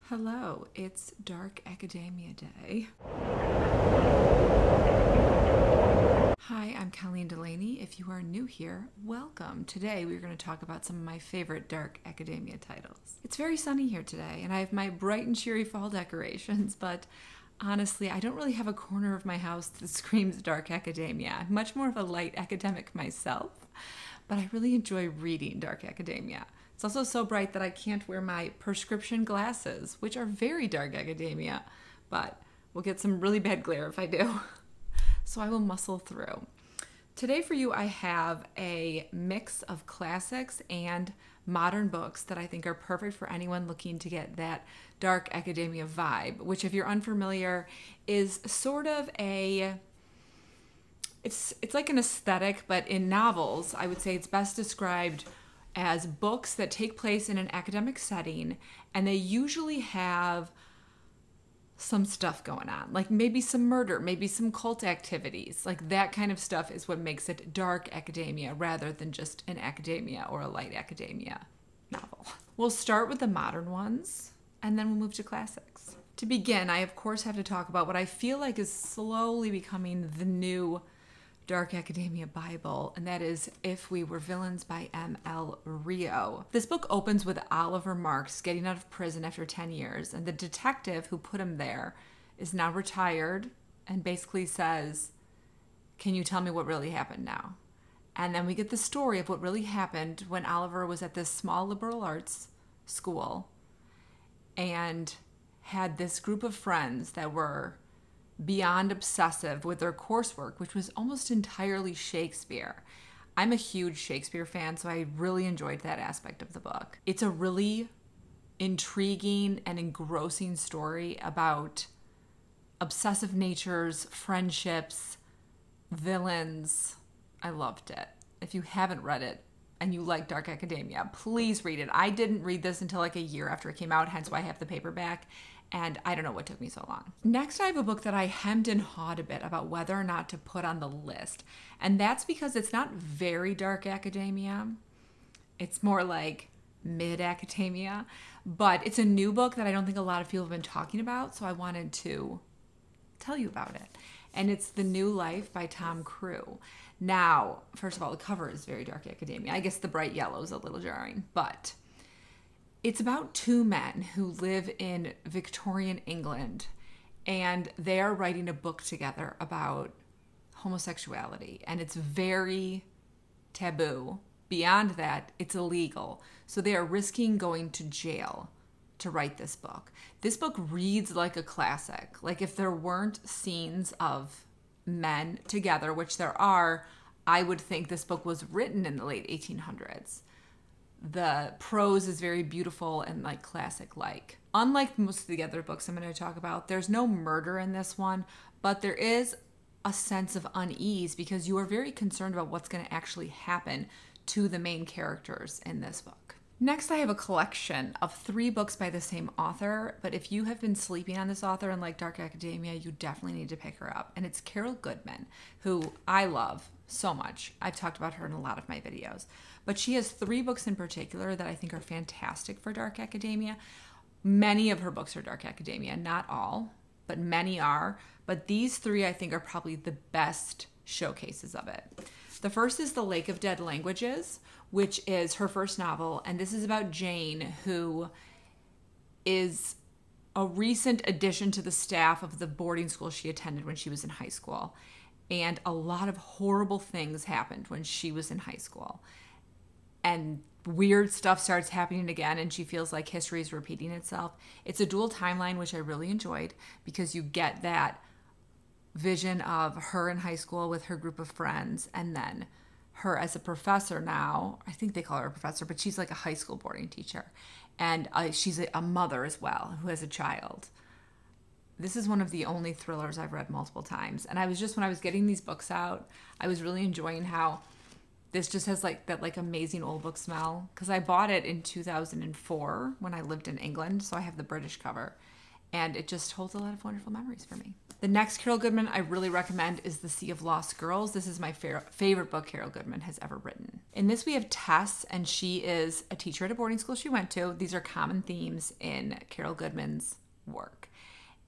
Hello, it's Dark Academia Day. Hi, I'm Colleen Delaney. If you are new here, welcome. Today we're going to talk about some of my favorite Dark Academia titles. It's very sunny here today, and I have my bright and cheery fall decorations, but honestly, I don't really have a corner of my house that screams Dark Academia. I'm much more of a light academic myself, but I really enjoy reading Dark Academia. It's also so bright that I can't wear my prescription glasses, which are very Dark Academia, but we'll get some really bad glare if I do. So I will muscle through. Today for you, I have a mix of classics and modern books that I think are perfect for anyone looking to get that Dark Academia vibe, which if you're unfamiliar is sort of it's like an aesthetic, but in novels, I would say it's best described as books that take place in an academic setting, and they usually have some stuff going on, like maybe some murder, maybe some cult activities. Like that kind of stuff is what makes it dark academia rather than just an academia or a light academia novel. We'll start with the modern ones, and then we'll move to classics. To begin, I of course have to talk about what I feel like is slowly becoming the new Dark Academia Bible, and that is If We Were Villains by M.L. Rio. This book opens with Oliver Marks getting out of prison after 10 years, and the detective who put him there is now retired and basically says, "Can you tell me what really happened now?" And then we get the story of what really happened when Oliver was at this small liberal arts school and had this group of friends that were beyond obsessive with their coursework, which was almost entirely Shakespeare. I'm a huge Shakespeare fan, so I really enjoyed that aspect of the book. It's a really intriguing and engrossing story about obsessive natures, friendships, villains. I loved it. If you haven't read it and you like Dark Academia, please read it. I didn't read this until like a year after it came out, hence why I have the paperback. And I don't know what took me so long. Next, I have a book that I hemmed and hawed a bit about whether or not to put on the list. And that's because it's not very dark academia. It's more like mid-academia. But it's a new book that I don't think a lot of people have been talking about, so I wanted to tell you about it. And it's The New Life by Tom Crew. Now, first of all, the cover is very dark academia. I guess the bright yellow is a little jarring, but it's about two men who live in Victorian England, and they are writing a book together about homosexuality, and it's very taboo. Beyond that, it's illegal. So they are risking going to jail to write this book. This book reads like a classic. Like if there weren't scenes of men together, which there are, I would think this book was written in the late 1800s. The prose is very beautiful and like classic-like. Unlike most of the other books I'm going to talk about, there's no murder in this one, but there is a sense of unease because you are very concerned about what's going to actually happen to the main characters in this book. Next, I have a collection of 3 books by the same author, but if you have been sleeping on this author and like Dark Academia, you definitely need to pick her up. And it's Carol Goodman, who I love so much. I've talked about her in a lot of my videos. But she has 3 books in particular that I think are fantastic for Dark Academia. Many of her books are Dark Academia, not all, but many are. But these 3 I think are probably the best showcases of it. The first is The Lake of Dead Languages, which is her first novel, and this is about Jane, who is a recent addition to the staff of the boarding school she attended when she was in high school. And a lot of horrible things happened when she was in high school. And weird stuff starts happening again, and she feels like history is repeating itself. It's a dual timeline, which I really enjoyed, because you get that vision of her in high school with her group of friends, and then her as a professor now. I think they call her a professor, but she's like a high school boarding teacher. And she's a mother as well who has a child. This is one of the only thrillers I've read multiple times. And I was just, when I was getting these books out, I was really enjoying how this just has like that like amazing old book smell. Because I bought it in 2004 when I lived in England, so I have the British cover. And it just holds a lot of wonderful memories for me. The next Carol Goodman I really recommend is The Sea of Lost Girls. This is my favorite book Carol Goodman has ever written. In this we have Tess, and she is a teacher at a boarding school she went to. These are common themes in Carol Goodman's work.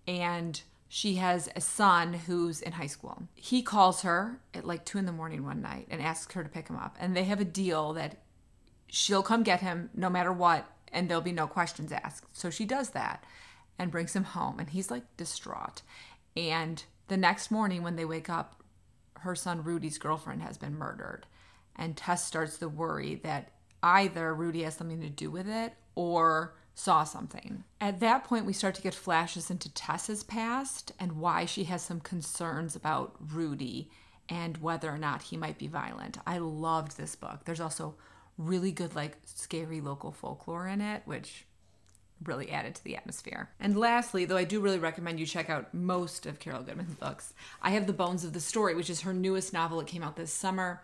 And she has a son who's in high school. He calls her at like 2 a.m. one night and asks her to pick him up. And they have a deal that she'll come get him no matter what, and there'll be no questions asked. So she does that and brings him home, and he's like distraught. And the next morning when they wake up, her son Rudy's girlfriend has been murdered. And Tess starts to worry that either Rudy has something to do with it or saw something. At that point, we start to get flashes into Tess's past and why she has some concerns about Rudy and whether or not he might be violent. I loved this book. There's also really good, like, scary local folklore in it, which really added to the atmosphere. And lastly, though I do really recommend you check out most of Carol Goodman's books, I have The Bones of the Story, which is her newest novel. It came out this summer.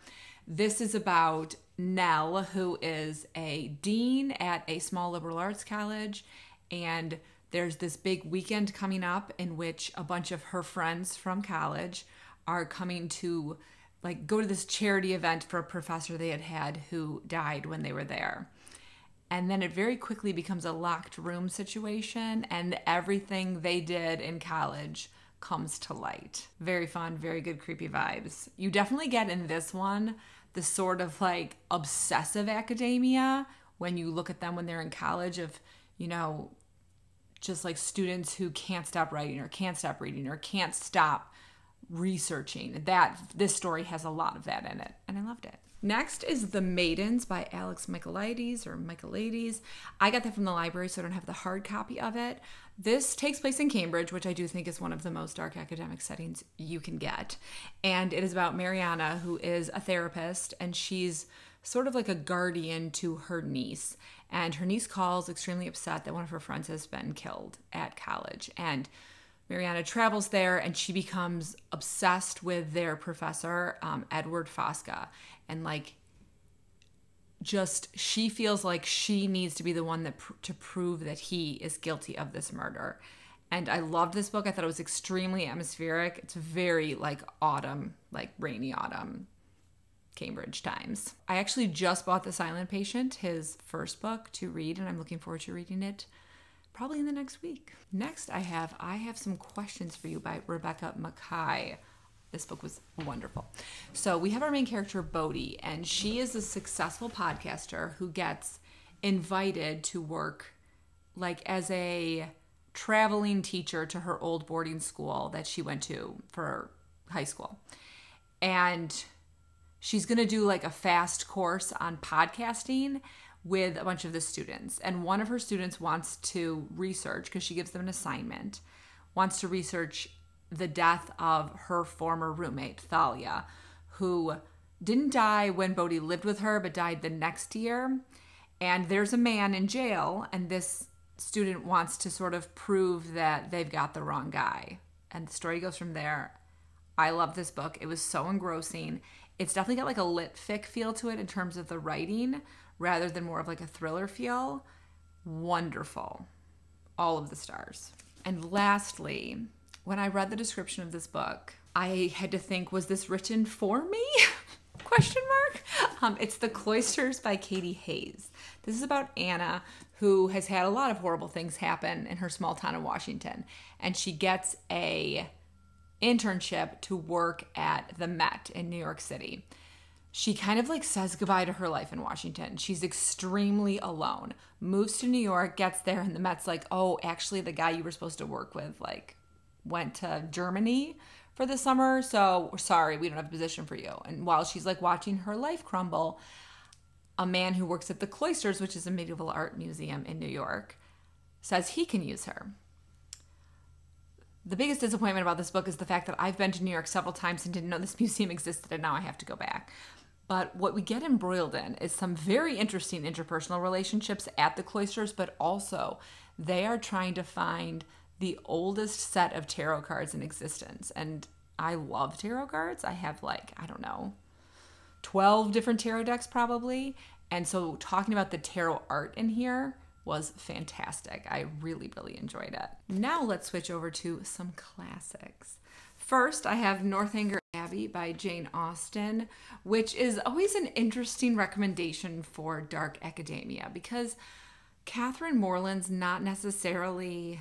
This is about Nell, who is a dean at a small liberal arts college, and there's this big weekend coming up in which a bunch of her friends from college are coming to like go to this charity event for a professor they had who died when they were there. And then it very quickly becomes a locked room situation, and everything they did in college comes to light. Very fun, very good creepy vibes. You definitely get in this one the sort of like obsessive academia when you look at them when they're in college of, you know, just like students who can't stop writing or can't stop reading or can't stop researching. This story has a lot of that in it, and I loved it. Next is The Maidens by Alex Michaelides. I got that from the library, so I don't have the hard copy of it. This takes place in Cambridge, which I do think is one of the most dark academic settings you can get. And it is about Mariana, who is a therapist, and she's sort of like a guardian to her niece. And her niece calls extremely upset that one of her friends has been killed at college. And Mariana travels there, and she becomes obsessed with their professor, Edward Fosca. And like, just she feels like she needs to be the one to prove that he is guilty of this murder. And I loved this book. I thought it was extremely atmospheric. It's very like autumn, like rainy autumn, Cambridge times. I actually just bought The Silent Patient, his first book, to read, and I'm looking forward to reading it probably in the next week. Next, I have Some Questions for You by Rebecca Mackay. This book was wonderful. So we have our main character, Bodhi, and she is a successful podcaster who gets invited to work like as a traveling teacher to her old boarding school that she went to for high school. And she's going to do like a fast course on podcasting with a bunch of the students. And one of her students wants to research, because she gives them an assignment, wants to research the death of her former roommate, Thalia, who didn't die when Bodhi lived with her, but died the next year. And there's a man in jail, and this student wants to sort of prove that they've got the wrong guy. And the story goes from there. I love this book. It was so engrossing. It's definitely got like a lit fic feel to it in terms of the writing, rather than more of like a thriller feel. Wonderful. All of the stars. And lastly, when I read the description of this book, I had to think, was this written for me? Question mark. It's The Cloisters by Katie Hayes. This is about Anna, who has had a lot of horrible things happen in her small town of Washington. And she gets a internship to work at the Met in New York City. She kind of like says goodbye to her life in Washington. She's extremely alone. Moves to New York, gets there, and the Met's like, oh, actually the guy you were supposed to work with like went to Germany for the summer, so sorry, we don't have a position for you. And while she's like watching her life crumble, a man who works at the Cloisters, which is a medieval art museum in New York, says he can use her. The biggest disappointment about this book is the fact that I've been to New York several times and didn't know this museum existed, and now I have to go back. But what we get embroiled in is some very interesting interpersonal relationships at the Cloisters, but also they are trying to find the oldest set of tarot cards in existence. And I love tarot cards. I have like, I don't know, 12 different tarot decks probably. And so talking about the tarot art in here was fantastic. I really, really enjoyed it. Now let's switch over to some classics. First, I have Northanger Abbey by Jane Austen, which is always an interesting recommendation for dark academia because Catherine Morland's not necessarily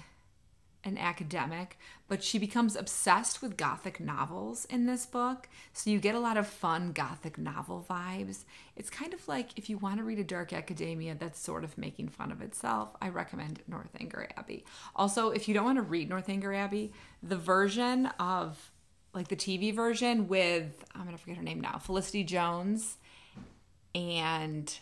an academic, but she becomes obsessed with Gothic novels in this book. So you get a lot of fun Gothic novel vibes. It's kind of like if you want to read a dark academia that's sort of making fun of itself, I recommend Northanger Abbey. Also, if you don't want to read Northanger Abbey, the version of like the TV version with, I'm going to forget her name now, Felicity Jones, and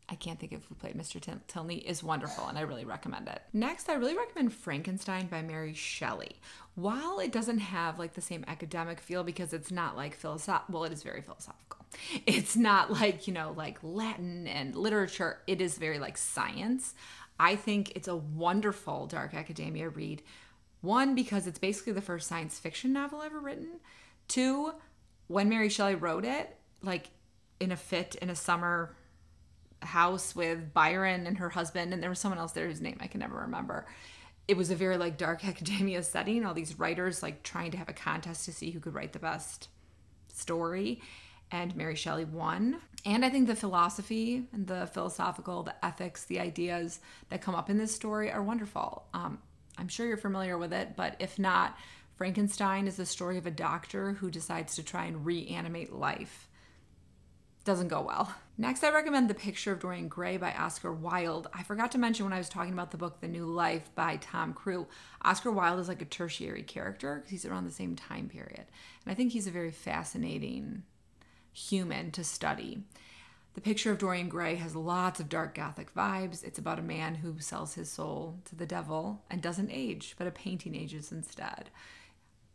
I can't think of who played Mr. Tilney, is wonderful, and I really recommend it. Next, I really recommend Frankenstein by Mary Shelley. While it doesn't have like the same academic feel because it's not like philosophical, well, it is very philosophical. It's not like, you know, like Latin and literature. It is very like science. I think it's a wonderful dark academia read. One, because it's basically the first science fiction novel ever written. Two, when Mary Shelley wrote it, like in a fit in a summer house with Byron and her husband, and there was someone else there whose name I can never remember. It was a very like dark academia setting, all these writers like trying to have a contest to see who could write the best story, and Mary Shelley won. And I think the philosophy and the philosophical, the ethics, the ideas that come up in this story are wonderful. I'm sure you're familiar with it, but if not, Frankenstein is the story of a doctor who decides to try and reanimate life. Doesn't go well. Next, I recommend The Picture of Dorian Gray by Oscar Wilde. I forgot to mention when I was talking about the book The New Life by Tom Crew, Oscar Wilde is like a tertiary character because he's around the same time period. And I think he's a very fascinating human to study. The Picture of Dorian Gray has lots of dark Gothic vibes. It's about a man who sells his soul to the devil and doesn't age, but a painting ages instead.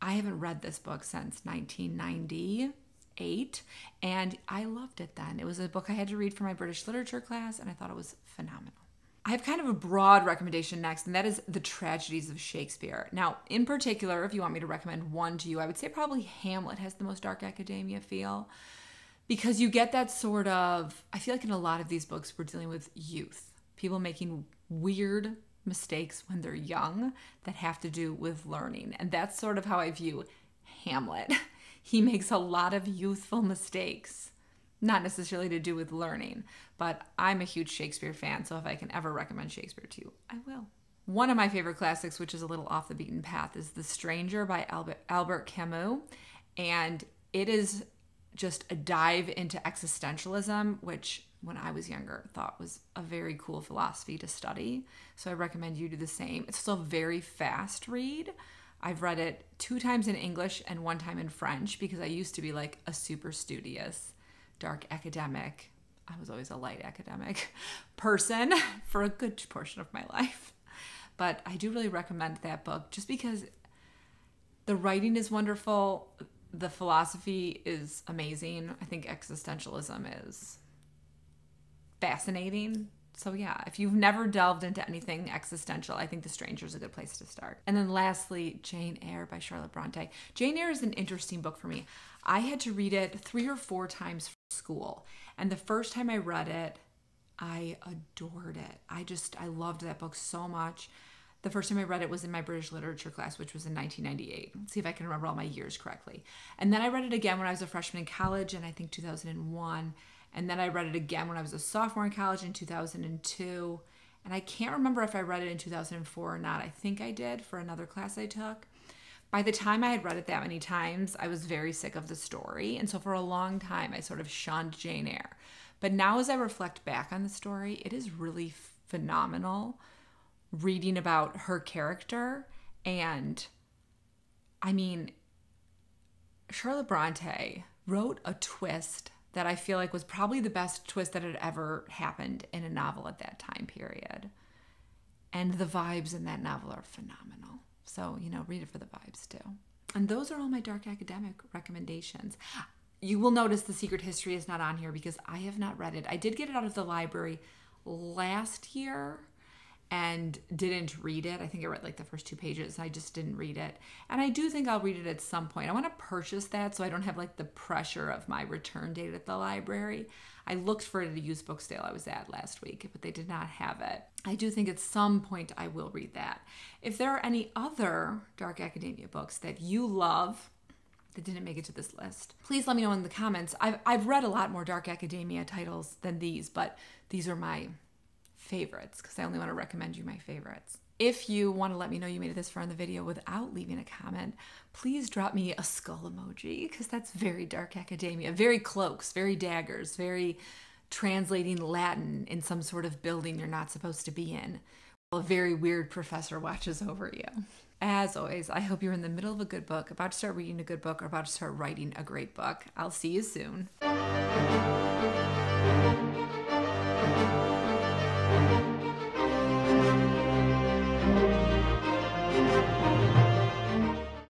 I haven't read this book since 1998, and I loved it then. It was a book I had to read for my British literature class, and I thought it was phenomenal. I have kind of a broad recommendation next, and that is The Tragedies of Shakespeare. Now, in particular, if you want me to recommend one to you, I would say probably Hamlet has the most dark academia feel, because you get that sort of, I feel like in a lot of these books, we're dealing with youth, people making weird mistakes when they're young that have to do with learning. And that's sort of how I view Hamlet. He makes a lot of youthful mistakes, not necessarily to do with learning, but I'm a huge Shakespeare fan, so if I can ever recommend Shakespeare to you, I will. One of my favorite classics, which is a little off the beaten path, is The Stranger by Albert Camus, and it is just a dive into existentialism, which when I was younger thought was a very cool philosophy to study. So I recommend you do the same. It's still a very fast read. I've read it 2 times in English and 1 time in French because I used to be like a super studious, dark academic. I was always a light academic person for a good portion of my life. But I do really recommend that book just because the writing is wonderful. The philosophy is amazing. I think existentialism is fascinating. So yeah, if you've never delved into anything existential, I think The Stranger is a good place to start. And then lastly, Jane Eyre by Charlotte Bronte. Jane Eyre is an interesting book for me. I had to read it 3 or 4 times for school. And the first time I read it, I adored it. I loved that book so much. The first time I read it was in my British literature class, which was in 1998. Let's see if I can remember all my years correctly. And then I read it again when I was a freshman in college in I think 2001. And then I read it again when I was a sophomore in college in 2002. And I can't remember if I read it in 2004 or not. I think I did for another class I took. By the time I had read it that many times, I was very sick of the story. And so for a long time, I sort of shunned Jane Eyre. But now as I reflect back on the story, it is really phenomenal reading about her character. And I mean, Charlotte Bronte wrote a twist that I feel like was probably the best twist that had ever happened in a novel at that time period. And the vibes in that novel are phenomenal. So, read it for the vibes too. And those are all my dark academic recommendations. You will notice The Secret History is not on here because I have not read it. I did get it out of the library last year, and didn't read it. I think I read like the first 2 pages. I just didn't read it. And I do think I'll read it at some point. I want to purchase that so I don't have like the pressure of my return date at the library. I looked for it at a used book sale I was at last week, but they did not have it. I do think at some point I will read that. If there are any other dark academia books that you love that didn't make it to this list, please let me know in the comments. I've read a lot more dark academia titles than these, but these are my favorites because I only want to recommend you my favorites. If you want to let me know you made it this far in the video without leaving a comment, please drop me a skull emoji because that's very dark academia, very cloaks, very daggers, very translating Latin in some sort of building you're not supposed to be in. A very weird professor watches over you. As always, I hope you're in the middle of a good book, about to start reading a good book, or about to start writing a great book. I'll see you soon.